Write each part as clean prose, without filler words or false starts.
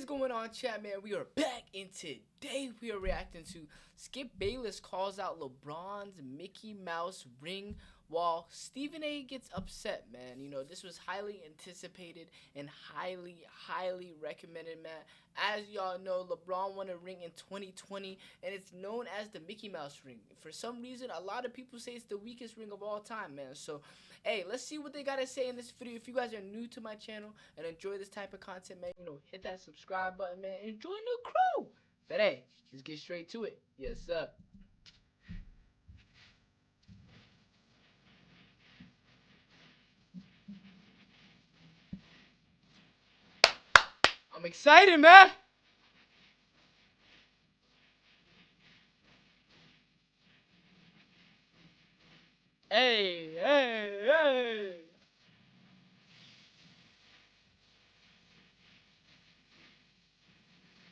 is going on, chat, man? We are back, and today we are reacting to Skip Bayless calls out LeBron's Mickey Mouse ring while Stephen A gets upset, man. You know, this was highly anticipated and highly recommended, man. As y'all know, LeBron won a ring in 2020, and it's known as the Mickey Mouse ring. For some reason, a lot of people say it's the weakest ring of all time, man. So, hey, let's see what they got to say in this video. If you guys are new to my channel and enjoy this type of content, man, you know, hit that subscribe button, man, and join the crew. But hey, let's get straight to it. Yes, sir. I'm excited, man. Hey, hey, hey.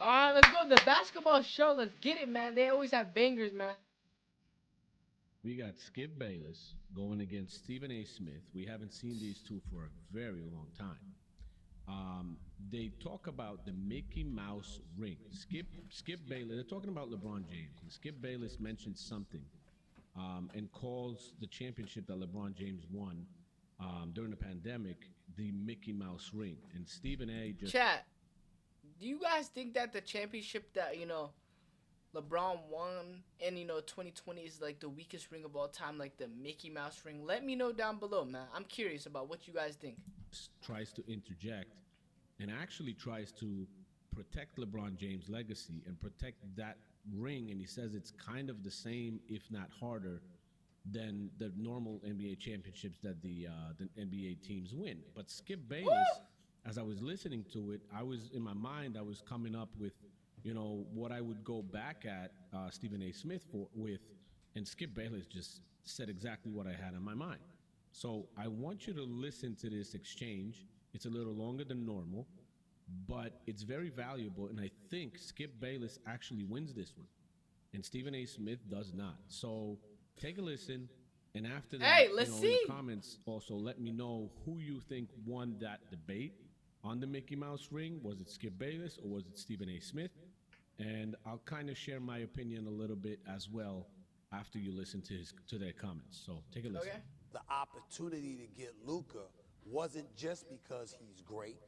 All right, let's go. The basketball show. Let's get it, man. They always have bangers, man. We got Skip Bayless going against Stephen A. Smith. We haven't seen these two for a very long time. They talk about the Mickey Mouse ring. Skip Bayless. They're talking about LeBron James, and Skip Bayless mentioned something, and calls the championship that LeBron James won during the pandemic the Mickey Mouse ring. And Stephen A. just Chat. Do you guys think that the championship that LeBron won in 2020 is like the weakest ring of all time, like the Mickey Mouse ring? Let me know down below, man. I'm curious about what you guys think. tries to interject and actually tries to protect LeBron James' legacy and protect that ring. And he says it's kind of the same, if not harder, than the normal NBA championships that the NBA teams win. But Skip Bayless, as I was listening to it, I was in my mind, I was coming up with, what I would go back at Stephen A. Smith with, and Skip Bayless just said exactly what I had in my mind. So I want you to listen to this exchange. It's a little longer than normal, but it's very valuable, and I think Skip Bayless actually wins this one, and Stephen A. Smith does not. So take a listen, and after that, Hey, let's in see. the comments, also let me know who you think won that debate on the Mickey Mouse ring. Was it Skip Bayless or was it Stephen A. Smith? And I'll kind of share my opinion a little bit as well after you listen to their comments. So take a listen. Okay. The opportunity to get Luka wasn't just because he's great,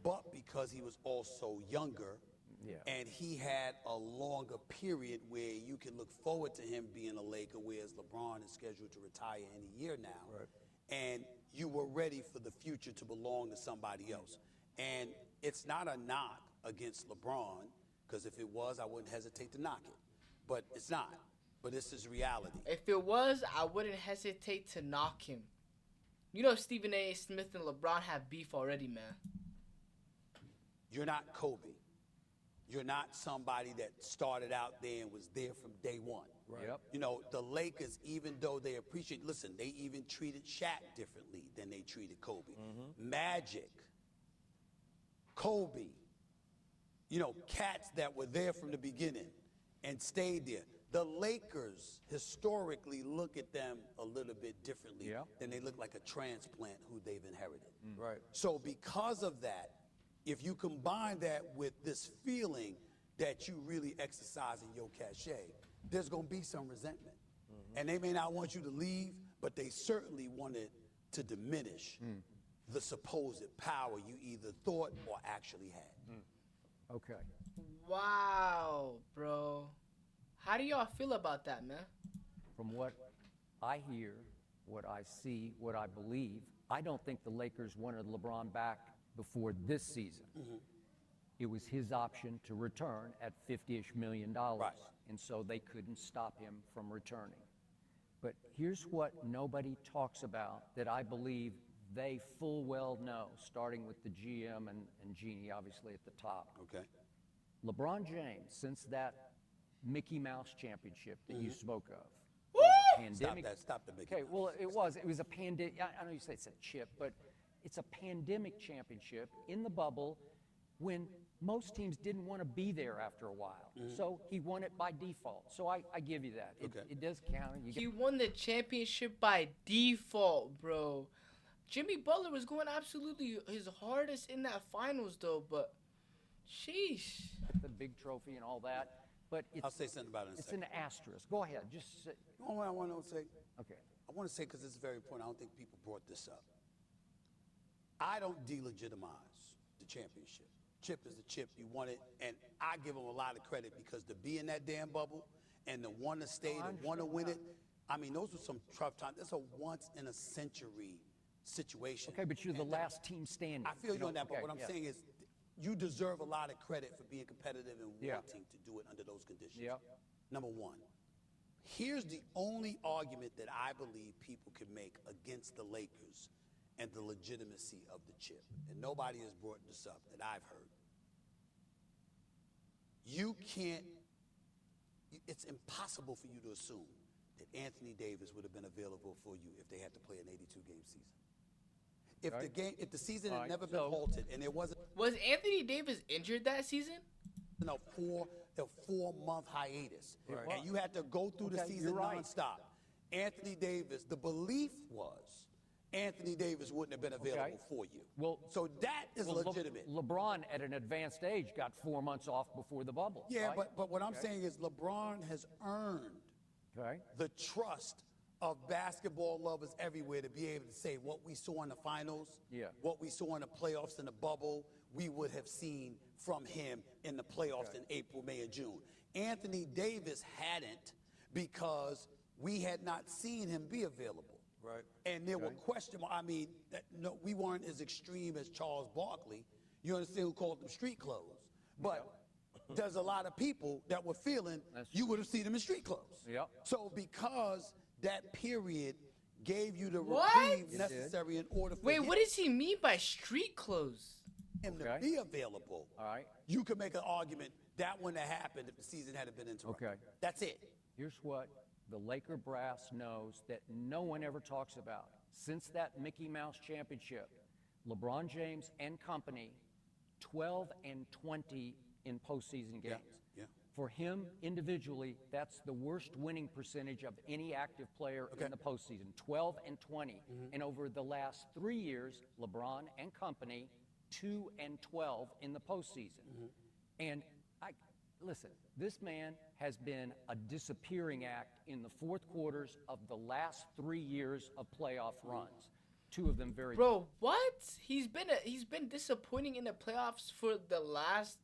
but because he was also younger. Yeah. And he had a longer period where you can look forward to him being a Laker, whereas LeBron is scheduled to retire in a year now. Right. And you were ready for the future to belong to somebody else. And it's not a knock against LeBron, because if it was, I wouldn't hesitate to knock it. But it's not. But this is reality. If it was, I wouldn't hesitate to knock him. You know Stephen A. Smith and LeBron have beef already, man. You're not Kobe. You're not somebody that started out there and was there from day one. Right. Yep. You know, the Lakers, even though they appreciate, listen, they even treated Shaq differently than they treated Kobe. Magic, Kobe, cats that were there from the beginning and stayed there. The Lakers historically look at them a little bit differently than they look like a transplant who they've inherited. Right. So because of that, if you combine that with this feeling that you really exercising your cachet, there's going to be some resentment. And they may not want you to leave, but they certainly wanted to diminish the supposed power you either thought or actually had. Okay. Wow, bro. How do y'all feel about that, man? From what I hear, what I see, what I believe, I don't think the Lakers wanted LeBron back before this season. It was his option to return at $50-ish million. Right. And so they couldn't stop him from returning. But here's what nobody talks about that I believe they full well know, starting with the GM and Jeannie obviously at the top. Okay. LeBron James, since that Mickey Mouse championship that you spoke of, Woo! pandemic. Stop the big. Okay, well, it was a pandemic. I know you say it's a chip, but it's a pandemic championship in the bubble when most teams didn't want to be there after a while. So he won it by default. So I give you that. It does count. He won the championship by default, bro. Jimmy Butler was going absolutely his hardest in that finals, though, but Sheesh. the big trophy and all that. But I'll say something about it in a it's second. an asterisk. Go ahead. Just say, You know what I want to say? okay. I want to say, because it's very important, I don't think people brought this up. I don't delegitimize the championship. Chip is the chip. You won it. And I give them a lot of credit because to be in that damn bubble and to want to stay, to want to win it, I mean, those were some tough times. That's a once-in-a-century situation. Okay, but you're the And last team standing. I feel you on that, but Okay, what I'm yeah. saying is you deserve a lot of credit for being competitive and Yeah. wanting to do it under those conditions. Yeah. Number one. Here's the only argument that I believe people can make against the Lakers and the legitimacy of the chip. And nobody has brought this up that I've heard. You can't, it's impossible for you to assume that Anthony Davis would have been available for you if they had to play an 82-game season. If the season had never been halted and there wasn't Was Anthony Davis injured that season? a four-month hiatus, Right. and you had to go through the Okay, season you're right. nonstop. Anthony Davis, the belief was Anthony Davis wouldn't have been available for you. Well- so that is Well, legitimate. LeBron, at an advanced age, got 4 months off before the bubble. Yeah, right? but what I'm saying is LeBron has earned Okay. the trust of basketball lovers everywhere to be able to say what we saw in the finals, Yeah. what we saw in the playoffs in the bubble, we would have seen from him in the playoffs in April, May, and June. Anthony Davis hadn't because we had not seen him be available. Right. And there were question marks. I mean, no, we weren't as extreme as Charles Barkley. You understand, who called them street clothes. But there's a lot of people that were feeling you would have seen them in street clothes. Yep. So because that period gave you the What? reprieve necessary in order for Wait, him, what does he mean by street clothes? to be available, All right. you could make an argument that wouldn't have happened if the season hadn't been interrupted. Okay. That's it. Here's what the Laker brass knows that no one ever talks about. Since that Mickey Mouse championship, LeBron James and company, 12 and 20 in postseason games. Yeah. For him individually, that's the worst winning percentage of any active player in the postseason, 12 and 20. And over the last 3 years, LeBron and company, 2 and 12 in the postseason. And listen, this man has been a disappearing act in the fourth quarters of the last 3 years of playoff runs. 2 of them very. Bro, what? He's been disappointing in the playoffs for the last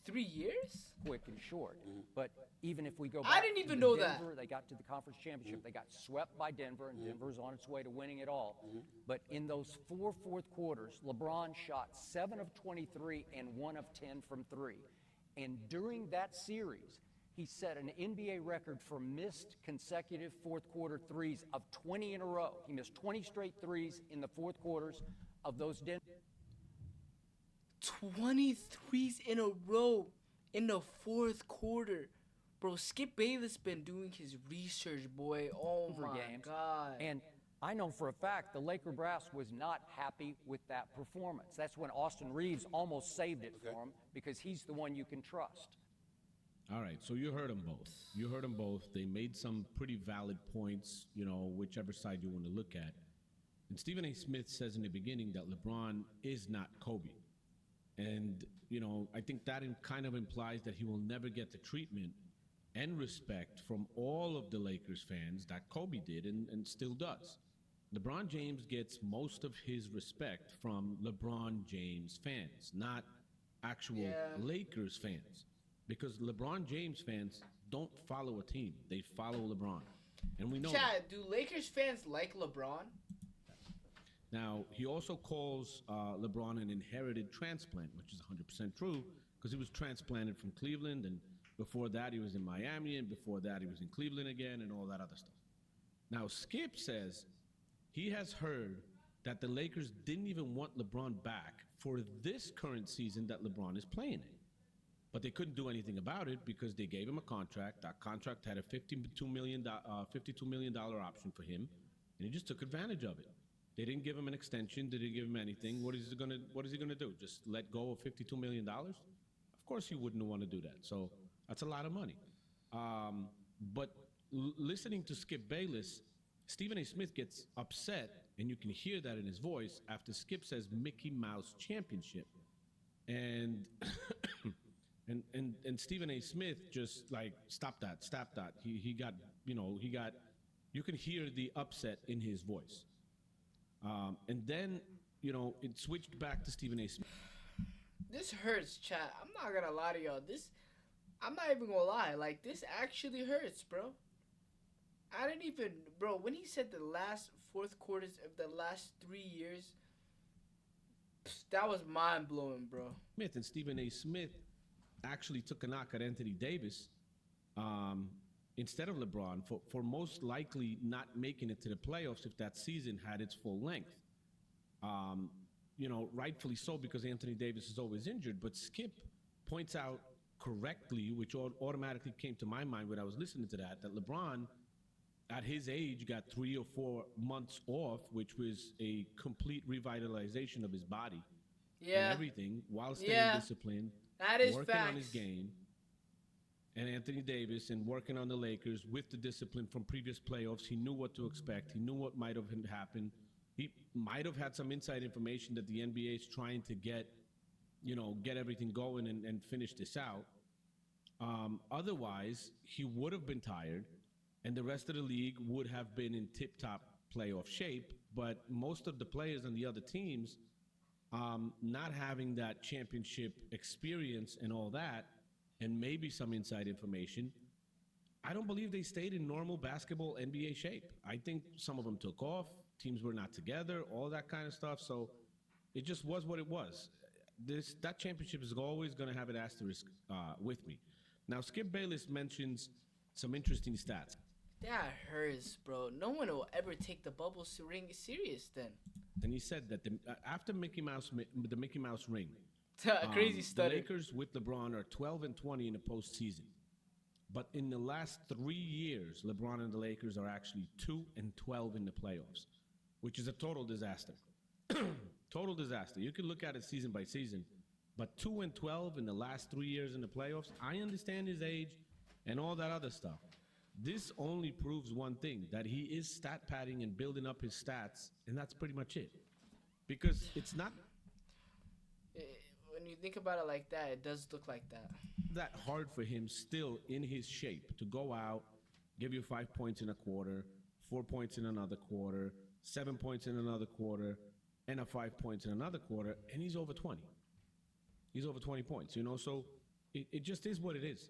3 years? Quick and short. But even if we go back I didn't even to know that. Denver, they got to the conference championship. They got swept by Denver, and Denver's on its way to winning it all. But in those 4 fourth quarters, LeBron shot 7 of 23 and 1 of 10 from 3. And during that series, he set an NBA record for missed consecutive fourth quarter threes of 20 in a row. He missed 20 straight threes in the fourth quarters of those Denver. 23s in a row in the fourth quarter. Bro, Skip Bayless been doing his research, boy. Oh my games. God. And I know for a fact the Laker brass was not happy with that performance. That's when Austin Reeves almost saved it for him because he's the one you can trust. All right, so you heard them both. You heard them both. They made some pretty valid points, whichever side you want to look at. And Stephen A. Smith says in the beginning that LeBron is not Kobe. And, I think that kind of implies that he will never get the treatment and respect from all of the Lakers fans that Kobe did and still does. LeBron James gets most of his respect from LeBron James fans, not actual Lakers fans. Because LeBron James fans don't follow a team. They follow LeBron. And we know that. Chad, do Lakers fans like LeBron? Now, he also calls LeBron an inherited transplant, which is 100% true, because he was transplanted from Cleveland, and before that he was in Miami, and before that he was in Cleveland again, and all that other stuff. Now, Skip says he has heard that the Lakers didn't even want LeBron back for this current season that LeBron is playing in. But they couldn't do anything about it because they gave him a contract. That contract had a $52 million option for him, and he just took advantage of it. They didn't give him an extension. They didn't give him anything. What is he gonna do? Just let go of $52 million? Of course he wouldn't want to do that. So that's a lot of money. But listening to Skip Bayless, Stephen A. Smith gets upset, and you can hear that in his voice after Skip says Mickey Mouse Championship. And and Stephen A. Smith just like stop that. He got you can hear the upset in his voice. And then it switched back to Stephen A. Smith. This hurts, chat. I'm not gonna lie to y'all. I'm not even gonna lie. Like, this actually hurts, bro. I didn't even, bro. When he said the last fourth quarters of the last 3 years, that was mind blowing, bro. Smith and Stephen A. Smith actually took a knock at Anthony Davis instead of LeBron for most likely not making it to the playoffs if that season had its full length. Rightfully so, because Anthony Davis is always injured. But Skip points out correctly, which automatically came to my mind when I was listening to that LeBron, at his age, got 3 or 4 months off, which was a complete revitalization of his body and everything, while staying disciplined, that is working facts. on his game. And Anthony Davis and working on the Lakers with the discipline from previous playoffs, he knew what to expect. He knew what might have happened. He might have had some inside information that the NBA is trying to get everything going and finish this out. Otherwise, he would have been tired, and the rest of the league would have been in tip-top playoff shape. But most of the players on the other teams, not having that championship experience and all that, and maybe some inside information, I don't believe they stayed in normal basketball NBA shape. I think some of them took off. Teams were not together, all that kind of stuff. So it just was what it was. That championship is always going to have an asterisk with me. Now, Skip Bayless mentions some interesting stats. That hurts, bro. No one will ever take the bubble ring serious then. And he said that after the Mickey Mouse ring, Crazy study. the Lakers with LeBron are 12-20 in the postseason. But in the last 3 years, LeBron and the Lakers are actually 2-12 in the playoffs, which is a total disaster. Total disaster. You can look at it season by season, but 2-12 in the last 3 years in the playoffs. I understand his age and all that other stuff. This only proves one thing, that he is stat padding and building up his stats, and that's pretty much it. Because it's not When you think about it like that, it does look like that hard for him still in his shape to go out, give you 5 points in a quarter, 4 points in another quarter, 7 points in another quarter, and 5 points in another quarter, and he's over 20. He's over 20 points, so it just is what it is.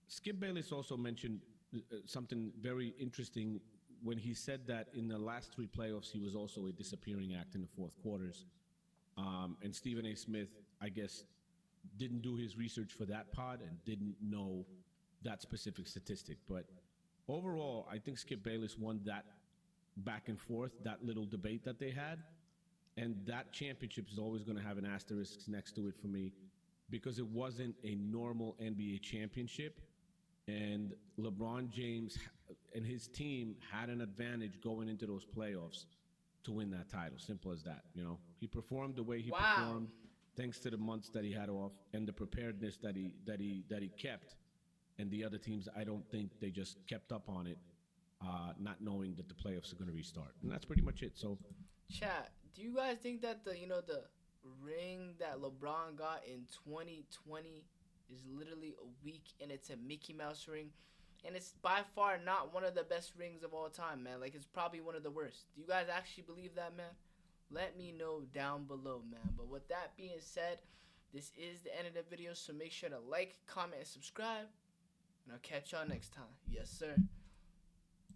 Skip Bayless also mentioned something very interesting when he said that in the last 3 playoffs, he was also a disappearing act in the fourth quarters. And Stephen A. Smith, I guess, didn't do his research for that pod and didn't know that specific statistic. But overall, I think Skip Bayless won that back and forth, that little debate that they had. And that championship is always going to have an asterisk next to it for me, because it wasn't a normal NBA championship. And LeBron James and his team had an advantage going into those playoffs to win that title. Simple as that. He performed the way he performed, thanks to the months that he had off and the preparedness that he kept. And the other teams, I don't think they just kept up on it, not knowing that the playoffs are going to restart. And that's pretty much it. So, chat, do you guys think that the ring that LeBron got in 2020 is literally a week, and it's a Mickey Mouse ring, and it's by far not one of the best rings of all time, man? Like, it's probably one of the worst. Do you guys actually believe that, man? Let me know down below, man. But with that being said, this is the end of the video, so make sure to like, comment, and subscribe, and I'll catch y'all next time. Yes, sir.